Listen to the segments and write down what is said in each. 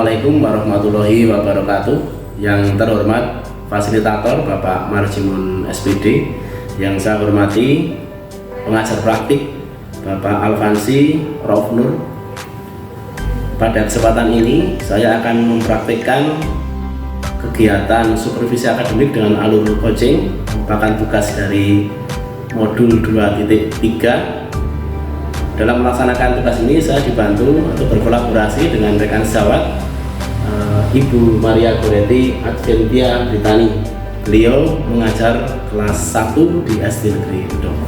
Assalamualaikum warahmatullahi wabarakatuh. Yang terhormat fasilitator Bapak Marjimun SPD, yang saya hormati pengajar praktik Bapak Alfansi Rauf Nur. Pada kesempatan ini saya akan mempraktikkan kegiatan supervisi akademik dengan alur coaching, merupakan tugas dari modul 2.3. Dalam melaksanakan tugas ini saya dibantu atau berkolaborasi dengan rekan sejawat Ibu Maria Goretti Adventia Britani. Beliau mengajar kelas 1 di SD Negeri Gedong.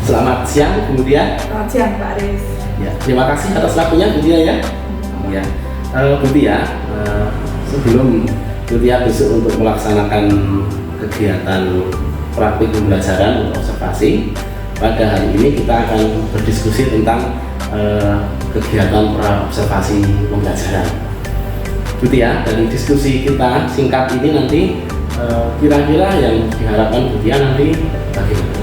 Selamat siang Bu Tia. Selamat siang Pak Aris. Ya, terima kasih atas waktunya Bu Tia ya. Ya, Bu Tia, sebelum Bu Tia besok untuk melaksanakan kegiatan praktik pembelajaran untuk observasi, pada hari ini kita akan berdiskusi tentang kegiatan pra-observasi pembelajaran. Bu Tia, dari diskusi kita singkat ini nanti kira-kira yang diharapkan Bu Tia nanti bagaimana?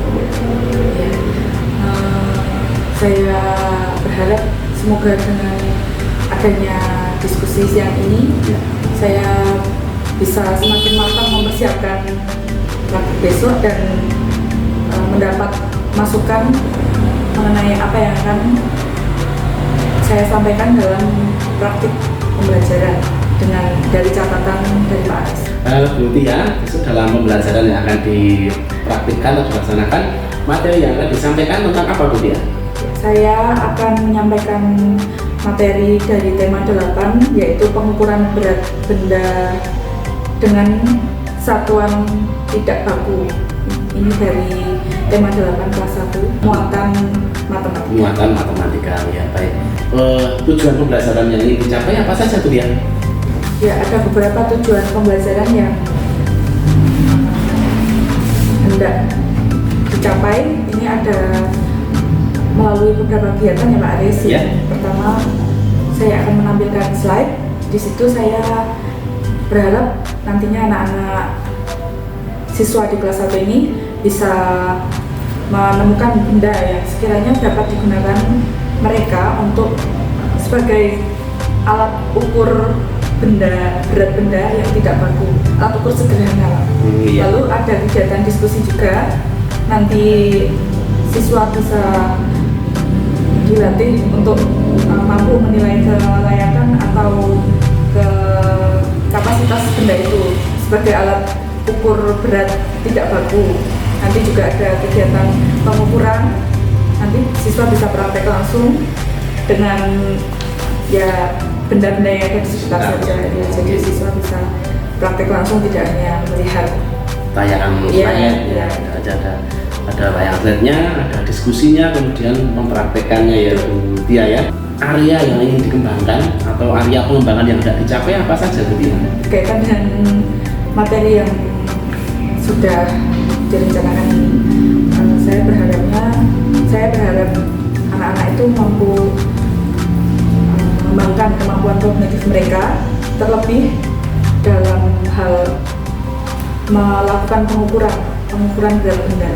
Saya berharap semoga dengan adanya diskusi siang ini, saya bisa semakin matang mempersiapkan praktik besok dan mendapat masukan mengenai apa yang akan saya sampaikan dalam praktik pembelajaran dari catatan dari Pak Aris. Bu Tia, besok dalam pembelajaran yang akan dipraktikkan atau dilaksanakan, materi yang akan disampaikan tentang apa Bu Tia? Saya akan menyampaikan materi dari tema 8, yaitu pengukuran berat benda dengan satuan tidak baku. Ini dari tema 8 kelas 1, muatan matematika. Muatan matematika, ya baik. Tujuan pembelajaran yang ingin dicapai apa saja Bu Tia? Ya, ada beberapa tujuan pembelajaran yang hendak dicapai. Ini ada melalui beberapa kegiatan ya Pak Aris. Ya. Pertama, saya akan menampilkan slide. Di situ saya berharap nantinya anak-anak siswa di kelas 1 ini bisa menemukan benda yang sekiranya dapat digunakan mereka untuk sebagai alat ukur berat benda yang tidak baku, alat ukur sederhana. Lalu ada kegiatan diskusi juga, nanti siswa bisa dilatih untuk mampu menilai kelayakan atau ke kapasitas benda itu sebagai alat ukur berat tidak baku. Nanti juga ada kegiatan pengukuran, nanti siswa bisa praktek langsung dengan ya benda-benda yang ada di sekitar saja ya. Jadi siswa bisa praktek langsung, tidak hanya melihat tayangan slide, ya. Ada layar slide-nya, ada diskusinya, kemudian mempraktekannya ya Bu Tia ya. Area yang ingin dikembangkan atau area pengembangan yang tidak dicapai apa saja Bu Tia? Berkaitan dengan materi yang sudah direncanakan ini, saya berharap anak-anak itu mampu mengembangkan kemampuan kognitif mereka, terlebih dalam hal melakukan pengukuran berat benda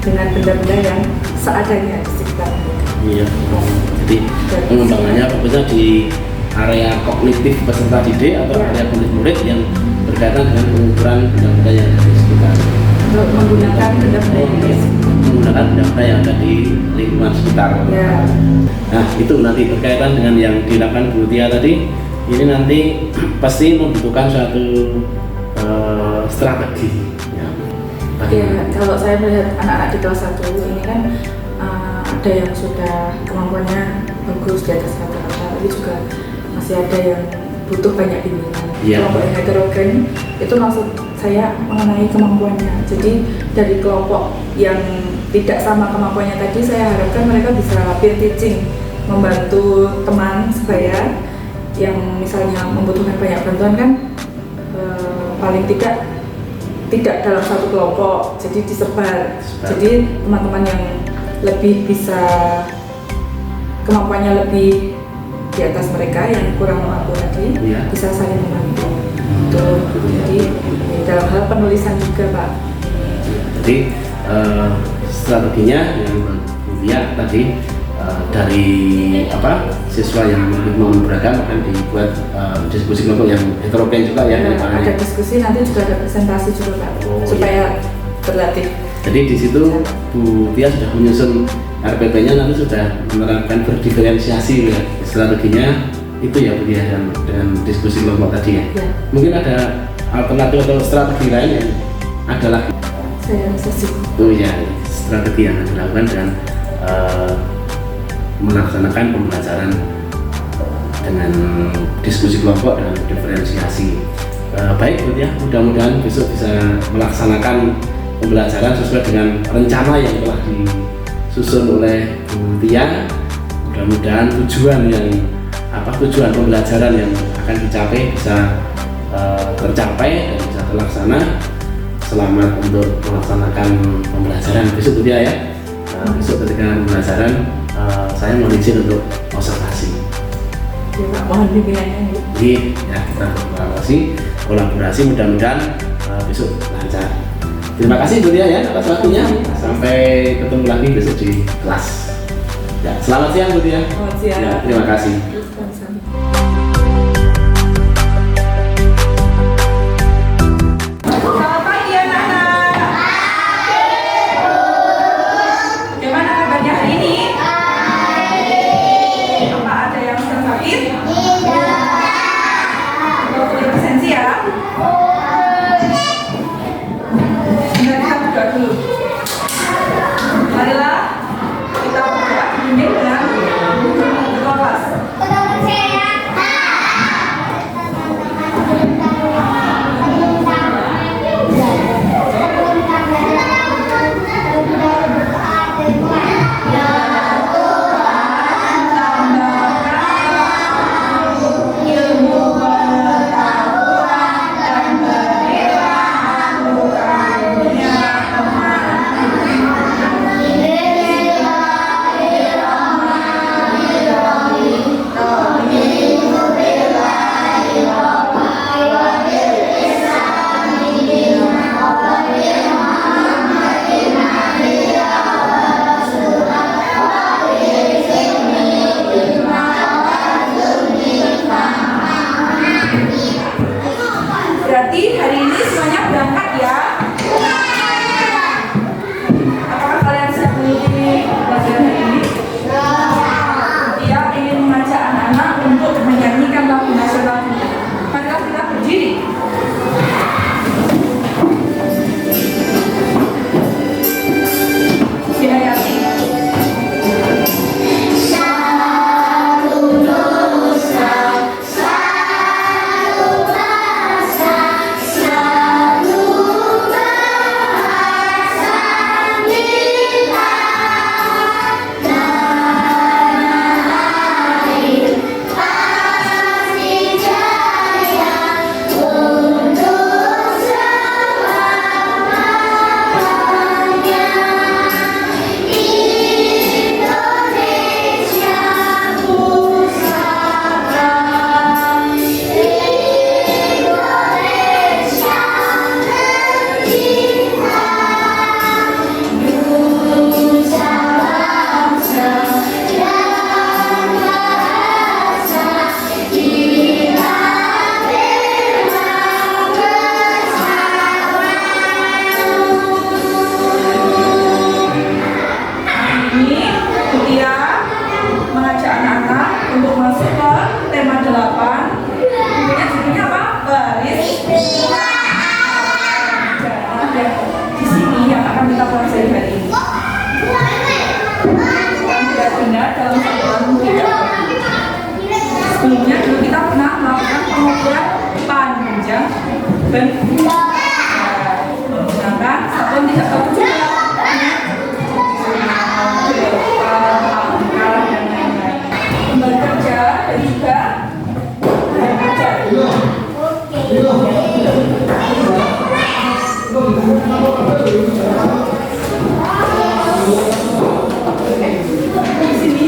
dengan benda-benda yang seadanya di sekitar mereka. Iya, jadi pengembangannya fokusnya di area kognitif peserta didik atau area kognitif murid yang berkaitan dengan pengukuran benda-benda yang ada di sekitar. Untuk menggunakan benda-benda yang ada di lingkungan sekitar. Ya. Nah, itu nanti berkaitan dengan yang dilakukan Bu Tia tadi. Ini nanti pasti membutuhkan suatu strategi. Ya, kalau saya melihat anak-anak di kelas 1 ini kan ada yang sudah kemampuannya bagus di atas rata-rata, tapi juga masih ada yang butuh banyak bimbingan. Kelompok yang heterogen itu maksud saya mengenai kemampuannya. Jadi dari kelompok yang tidak sama kemampuannya tadi, saya harapkan mereka bisa peer teaching, membantu teman supaya yang misalnya membutuhkan banyak bantuan kan paling tidak dalam satu kelompok, jadi disebar. Jadi teman-teman yang lebih bisa kemampuannya lebih di atas mereka yang kurang mampu tadi bisa saling membantu. Jadi dalam hal penulisan juga Pak. Jadi strateginya yang Bu Tia tadi dari siswa yang memiliki beragam akan dibuat diskusi kelompok yang heterogen juga ya. Ada diskusi, nanti juga ada presentasi juga Pak, supaya berlatih. Jadi di situ Bu Tia sudah menyusun RPP-nya, nanti sudah menerapkan berdiferensiasi ya strateginya itu ya Bu Tia, dan diskusi kelompok tadi ya. Mungkin ada alternatif atau strategi lain yang ada lagi? Saya rasa sih. Oh ya, strategi yang dilakukan dan melaksanakan pembelajaran dengan diskusi kelompok dan diferensiasi. Baik Bu Tia, mudah-mudahan besok bisa melaksanakan pembelajaran sesuai dengan rencana yang telah disusun oleh Bu Tia. Mudah-mudahan tujuan pembelajaran yang akan dicapai bisa tercapai dan bisa terlaksana. Selamat untuk melaksanakan pembelajaran besok Bu Tia ya. Besok ketika pembelajaran saya mohon izin untuk observasi. Ya Pak, mohon bimbingannya. Ya, kita kolaborasi mudah-mudahan besok lancar. Terima kasih Bu Tia ya atas waktunya. Sampai ketemu lagi besok di kelas. Ya, selamat siang Bu Tia. Selamat siang. Ya, terima kasih. Selamat pagi anak-anak. Bagaimana kabarnya hari ini? Apa ada yang sedang sakit? Tidak. Boleh absensi ya? Dulu. Marilah kita berdoa dibimbing dengan ketua kelas. Berarti hari ini semuanya berangkat ya? Apakah kalian siap mengikuti pelajaran hari ini? Dia ingin mengajak anak-anak untuk menyanyikan lagu nasional kita. Marilah kita berdiri. Dinayati. Sebelumnya dulu kita pernah melakukan pengukuran panjang dan sedangkan satuan tidak tahu juga dan lain-lain. Kembali kerja dan juga belajar. Di sini.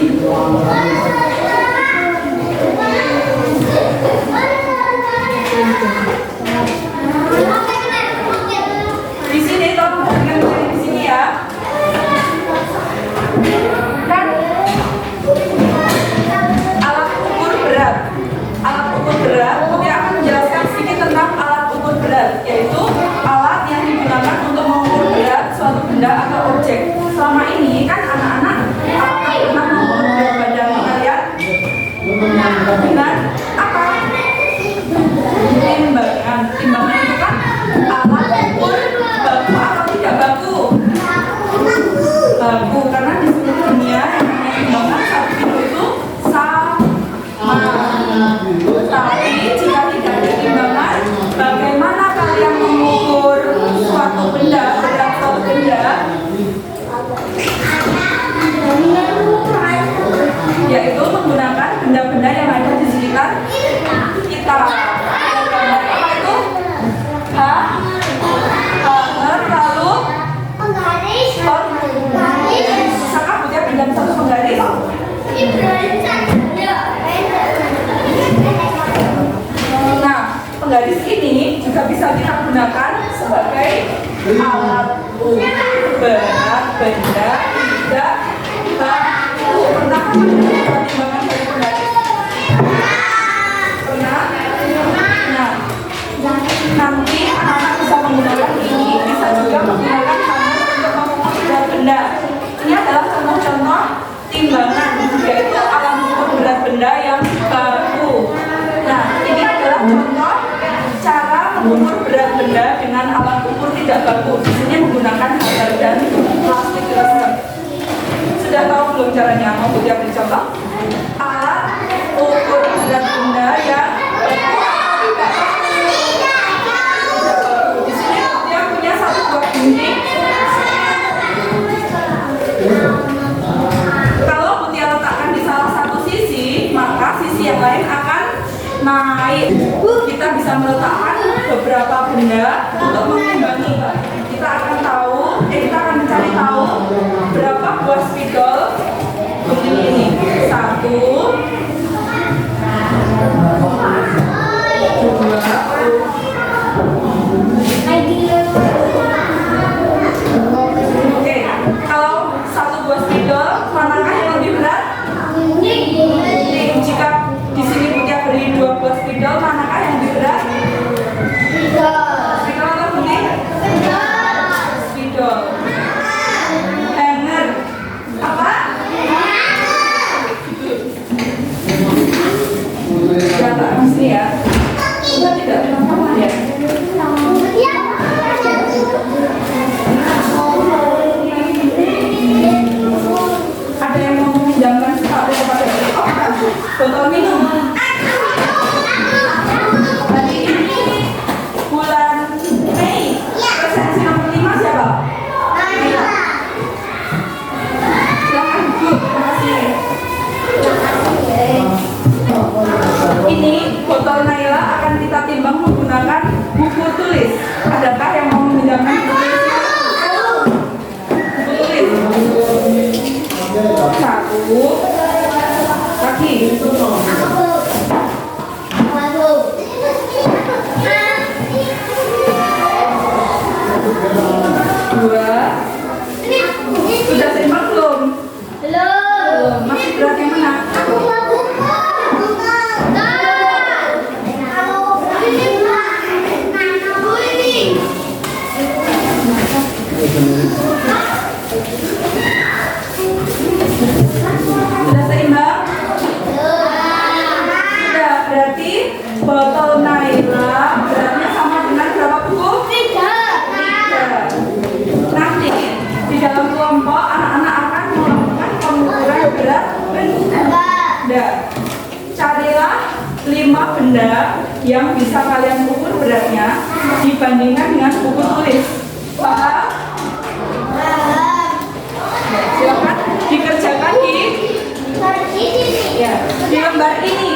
bisa kita gunakan sebagai alat ukur berat benda tidak baku. Pernah timbangan dari benda? Pernah? Nah, nanti anak-anak bisa menggunakan ini, bisa juga menggunakan hammer untuk mengukur berat benda. Ini adalah contoh-contoh timbangan, yaitu alat ukur berat benda yang baku. Nah, ini adalah contoh cara mengukur berat benda dengan alat ukur tidak baku. Di sini menggunakan hammer dan plastik resep. Sudah tahu belum caranya? Mau beri contoh? Alat ukur berat benda yang baku. Di sini dia punya satu buah gunting. Kalau Mutia letakkan di salah satu sisi, maka sisi yang lain akan naik. Kita bisa meletakkan beberapa benda untuk mengimbangi. Kita akan mencari tahu berapa buah spidol gunting ini. 1, 2, Oke, kalau satu buah spidol, manakah yang lebih berat? Jika di sini Mutia beri 2 buah spidol, manakah yang lebih berat? Spidol atau gunting? Spidol. Hanger. Apa? Ya, tak mesti ya. Sudah tidak teman-teman ya. Ada yang mau meminjamkan sesuatu kepada kita? Botol minum. Tadi bulan Mei. Presensi nomor 5 siapa? Silakan Bu. Terima kasih. Ini botol Naila akan kita timbang menggunakan buku tulis. Adakah yang mau meminjamkan buku tulis? Satu lagi. Dua. Sudah seimbang belum? Belum. Masih berat yang mana? Sudah seimbang? Sudah, berarti botol Naila beratnya sama dengan berapa buku? 3. Nanti di dalam kelompok anak-anak akan melakukan pengukuran berat benda. Carilah 5 benda yang bisa kalian ukur beratnya dibandingkan dengan buku tulis. Paham? Silakan dikerjakan di lembar ini.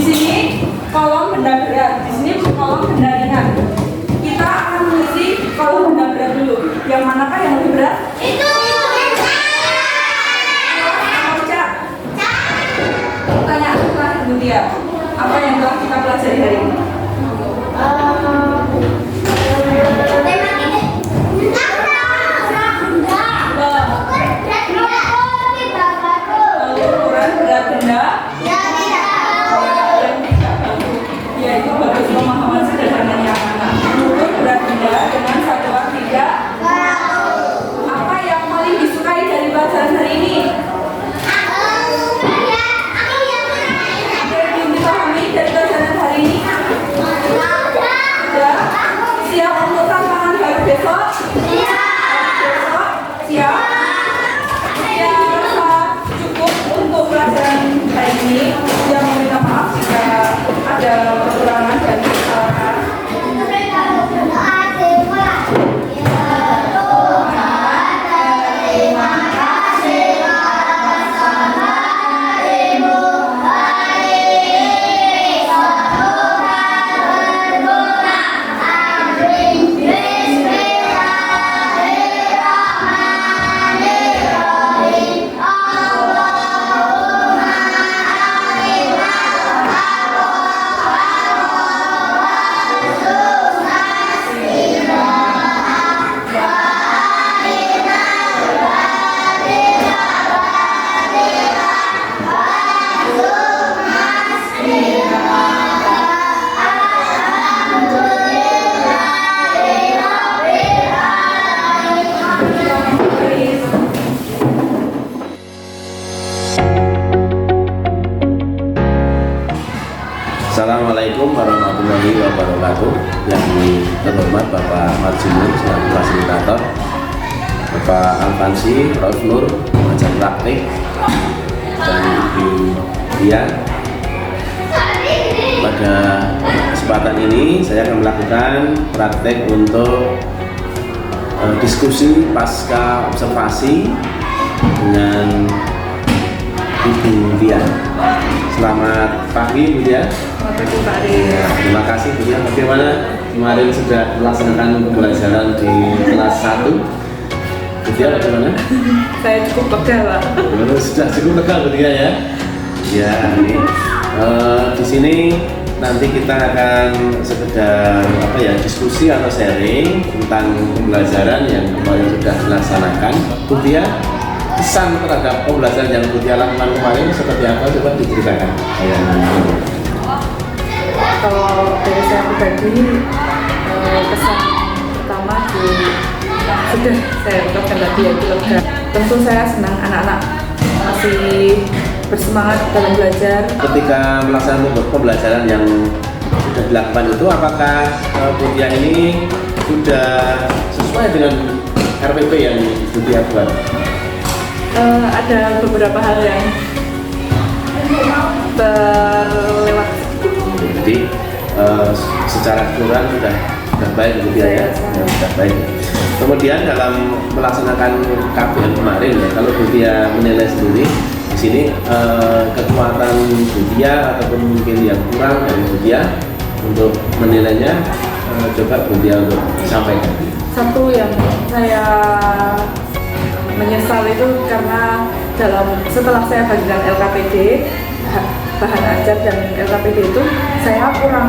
sini kolom benda berat, di sini kolom benda ringan. Kita akan mengisi kolom benda berat dulu. Yang manakah yang lebih berat? Itu. Pertanyaan terakhir Bu Tia, apa yang telah kita pelajari hari ini? Ukuran berat benda ya itu bagus, pemahaman sederhananya anak. Mengukur berat benda dengan satuan 3. Apa yang paling disukai dari pelajaran hari ini? Ada yang belum dipahami dari pelajaran hari ini? Sudah? Siap untuk tantangan baru besok? Besok? Siap? Ya, rasa cukup untuk pelajaran hari ini. Yang meminta maaf jika ada kekurangan dan kesalahan. Assalamualaikum warahmatullahi wabarakatuh. Yang terhormat Bapak Marjimun selaku fasilitator, Bapak Alfansi, Prof Nur pengajar praktik, dan Ibu Dian. Pada kesempatan ini saya akan melakukan praktek untuk diskusi pasca observasi dengan Ibu Dian. Selamat pagi Bu Dian. Selamat pagi Pak Ari. Terima kasih Bu Dian. Bagaimana kemarin sudah melaksanakan pembelajaran di kelas 1? Bu Dian bagaimana? Saya cukup lega Pak. Sudah cukup lega Bu Dian ya. Ya, ini di sini nanti kita akan sekedar diskusi atau sharing tentang pembelajaran yang kemarin sudah dilaksanakan. Bu Dian, kesan terhadap pembelajaran yang Bu Tia lakukan kemarin seperti apa? Coba diceritakan. Kalau dari saya pribadi, kesan pertama sudah saya ungkapkan tadi yaitu lega. Tentu saya senang anak-anak masih bersemangat dalam belajar. Ketika melaksanakan pembelajaran yang sudah dilakukan itu, apakah Bu Tia ini sudah sesuai dengan RPP yang Bu Tia buat? Ada beberapa hal yang terlewat. Jadi secara keseluruhan sudah baik Bu Tia ya, sudah baik. Kemudian dalam melaksanakan KBM kemarin ya, kalau Bu Tia menilai sendiri di sini kekuatan Bu Tia ataupun mungkin yang kurang dari Bu Tia untuk menilainya, coba Bu Tia untuk sampaikan. Satu yang saya menyesal itu karena setelah saya bagikan LKPD, bahan ajar dan LKPD itu saya kurang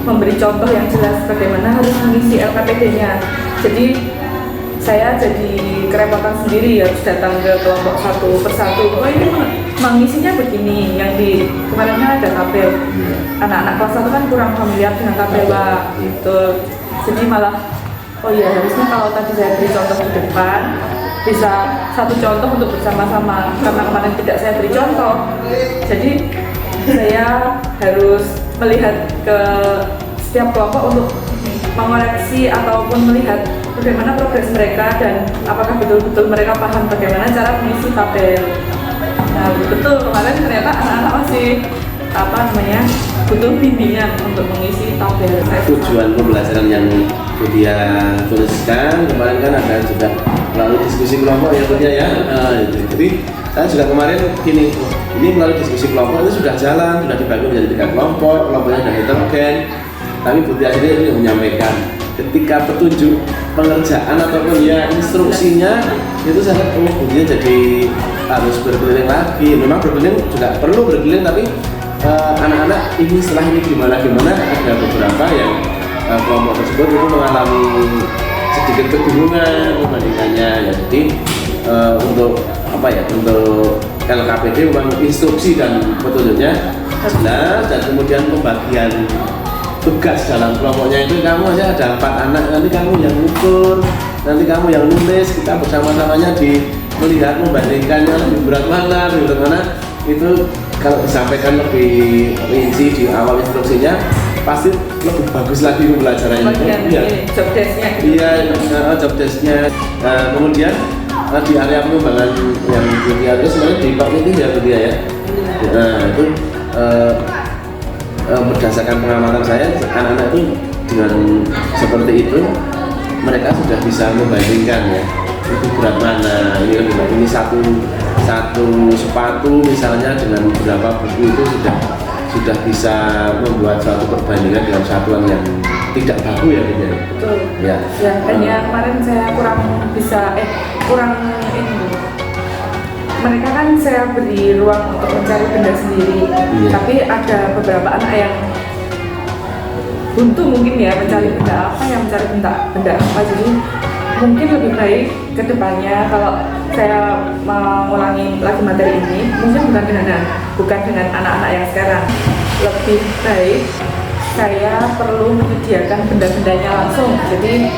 memberi contoh yang jelas bagaimana harus mengisi LKPD-nya. Jadi saya jadi kerepotan sendiri, harus datang ke kelompok satu persatu. Oh ini mengisinya begini, yang di kemarin kan ada tabel. Anak-anak kelas 1 kan kurang familiar dengan tabel Pak. Gitu. Jadi malah, oh iya harusnya kalau tadi saya beri contoh di depan, bisa satu contoh untuk bersama-sama, karena kemarin tidak saya beri contoh. Jadi saya harus melihat ke setiap kelompok untuk mengoreksi ataupun melihat bagaimana progres mereka dan apakah betul-betul mereka paham bagaimana cara mengisi tabel. Nah betul kemarin ternyata anak-anak masih butuh bimbingan untuk mengisi tabel. Tujuan pembelajaran yang Bu Tia tuliskan kemarin kan ada juga melalui diskusi kelompok ya Bu Tia ya. Jadi saya juga kemarin gini, Ini melalui diskusi kelompok itu sudah jalan, sudah dibagi menjadi 3 kelompok, kelompoknya sudah heterogen. Tapi Bu Tia sendiri menyampaikan ketika petunjuk pengerjaan ataupun ya instruksinya itu sangat Bu Tia jadi harus berkeliling lagi. Memang berkeliling juga perlu berkeliling, tapi anak-anak ini setelah ini gimana ada beberapa yang kelompok tersebut itu mengalami sedikit kebingungan membandingkannya ya. Jadi untuk apa ya, untuk LKPD memang instruksi dan petunjuknya jelas, dan kemudian pembagian tugas dalam kelompoknya itu kamu aja ada 4 anak, nanti kamu yang ukur, nanti kamu yang nulis, kita bersama-samanya melihat membandingkannya lebih berat mana, itu kalau disampaikan lebih rinci di awal instruksinya pasti lebih bagus lagi pembelajarannya. Iya, job desk-nya. Iya, job desk-nya. Kemudian di area pengembangan yang dunia itu sebenarnya di kognitif ya dunia ya. Nah itu berdasarkan pengamatan saya, anak-anak itu dengan seperti itu mereka sudah bisa membandingkan ya, itu berat mana, ini lebih berat, ini satu sepatu misalnya dengan beberapa buku itu sudah bisa membuat suatu perbandingan dengan satuan yang tidak baku ya gitu. Betul. Ya. Ya, hanya kemarin saya kurang ini. Mereka kan saya beri ruang untuk mencari benda sendiri, tapi ada beberapa anak yang buntu mungkin ya mencari benda apa, jadi mungkin lebih baik ke depannya kalau saya mengulangi lagi materi ini, mungkin bukan dengan anak-anak yang sekarang, lebih baik saya perlu menyediakan benda-bendanya langsung, jadi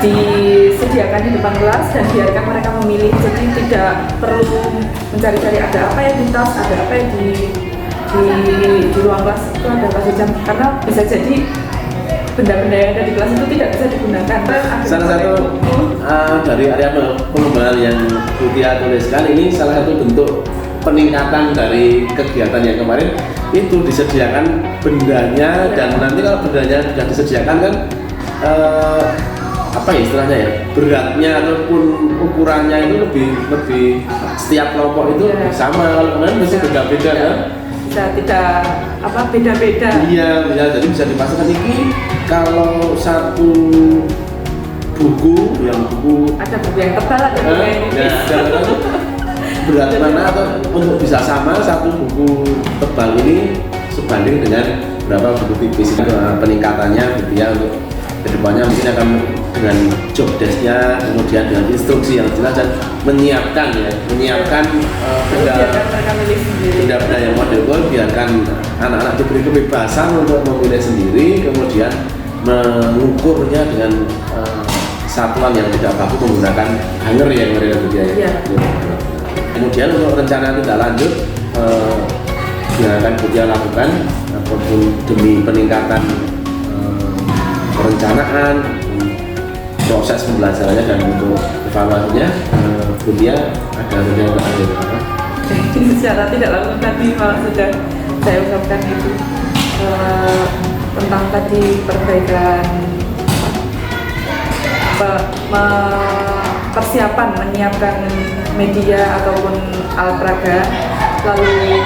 disediakan di depan kelas dan biarkan mereka memilih, jadi tidak perlu mencari-cari ada apa ya di tas, ada apa ya di ruang kelas itu ada kelas jam, karena bisa jadi benda-benda yang ada di kelas itu tidak bisa digunakan. Salah satu dari area pengembangan yang Bu Tia tuliskan ini salah satu bentuk peningkatan dari kegiatan yang kemarin itu disediakan bendanya, dan nanti kalau bendanya sudah disediakan kan apa ya istilahnya ya, beratnya ataupun ukurannya itu lebih setiap kelompok itu sama, kalau kemarin mesti beda-beda kan. Tidak beda-beda. Iya, jadi bisa dipasangkan ini kalau satu buku ada buku yang tebal, ada buku yang tipis. Berat mana atau untuk bisa sama satu buku tebal ini sebanding dengan berapa buku tipis, itu peningkatannya gitu ya. Untuk kedepannya mungkin akan dengan job desk-nya, kemudian dengan instruksi yang jelas dan menyiapkan benda-benda yang model, biarkan anak-anak diberi kebebasan untuk memilih sendiri, kemudian mengukurnya dengan satuan yang tidak baku menggunakan hanger yang mereka biaya. Kemudian untuk rencana tindak lanjut yang akan dia lakukan ataupun demi peningkatan perencanaan, proses pembelajarannya dan untuk evaluasinya, Bu Tia ada rencana lanjut apa? Secara tidak langsung tadi malah sudah saya ungkapkan itu tentang tadi perbaikan persiapan menyiapkan media ataupun alat peraga, lalu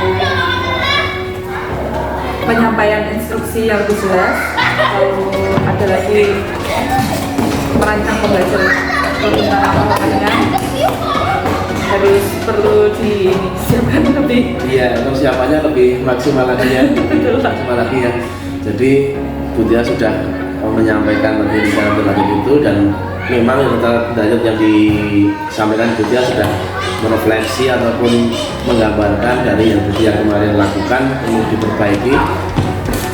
penyampaian instruksi yang lebih jelas, lalu ada lagi merancang pembelajaran penggunaannya harus perlu disiapkan lebih. Iya, persiapannya lebih maksimal lagi ya. Maksimal lagi ya. Jadi Bu Tia sudah menyampaikan materi lanjut itu, dan memang yang disampaikan Bu Tia sudah merefleksi ataupun menggambarkan dari yang Bu Tia kemarin lakukan untuk diperbaiki.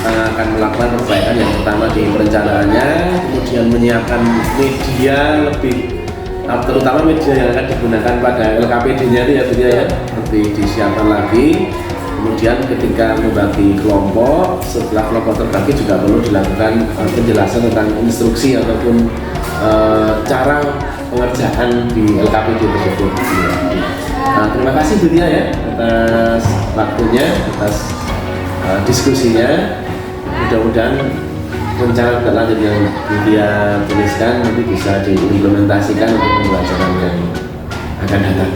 Akan melakukan perbaikan yang pertama di perencanaannya, kemudian menyiapkan media lebih, terutama media yang akan digunakan pada LKPD-nya itu ya Bu Tia ya, lebih disiapkan lagi. Kemudian ketika membagi kelompok, setelah kelompok terbagi juga perlu dilakukan penjelasan tentang instruksi ataupun cara pengerjaan di LKPD tersebut. Nah, terima kasih Bu Tia ya atas waktunya, atas diskusinya. Mudah-mudahan rencana tindak lanjut yang Bu Tia tuliskan nanti bisa diimplementasikan untuk pembelajaran yang akan datang.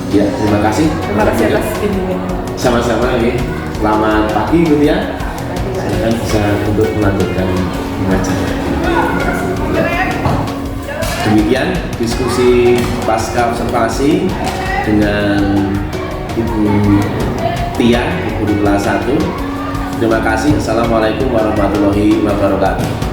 Ya, terima kasih. Terima kasih atas bimbingan. Sama-sama ya. Selamat pagi Bu Tia. Silakan bisa untuk melanjutkan mengajar. Demikian diskusi pasca observasi dengan Ibu Tia, Ibu di kelas 1. Terima kasih. Assalamualaikum warahmatullahi wabarakatuh.